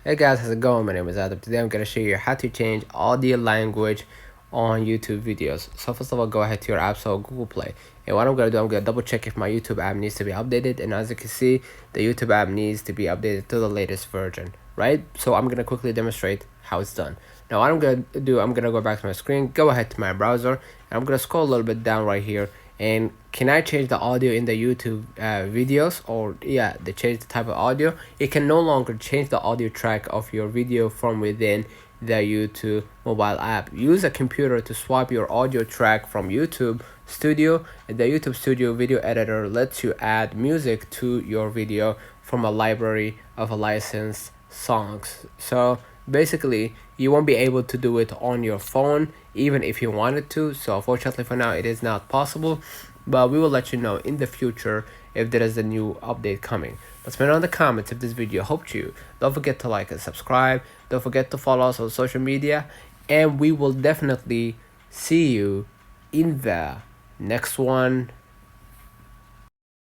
Hey guys, how's it going? My name is Adam. Today I'm gonna show you how to change audio language on YouTube videos. So first of all, go ahead to your app, so Google Play. And what I'm gonna do, I'm gonna double check if my YouTube app needs to be updated. And as you can see, the YouTube app needs to be updated to the latest version, right? So I'm gonna quickly demonstrate how it's done. Now what I'm gonna do, I'm gonna go back to my screen, go ahead to my browser, and I'm gonna scroll a little bit down right here. And can I change the audio in the YouTube videos, or yeah, they change the type of audio? You can no longer change the audio track of your video from within the YouTube mobile app. Use a computer to swap your audio track from YouTube Studio. The YouTube Studio video editor lets you add music to your video from a library of licensed songs. So basically you won't be able to do it on your phone even if you wanted to. So unfortunately for now it is not possible, but we will let you know in the future if there is a new update coming. Let's put on the comments if this video helped you. Don't forget to like and subscribe. Don't forget to follow us on social media, and we will definitely see you in the next one.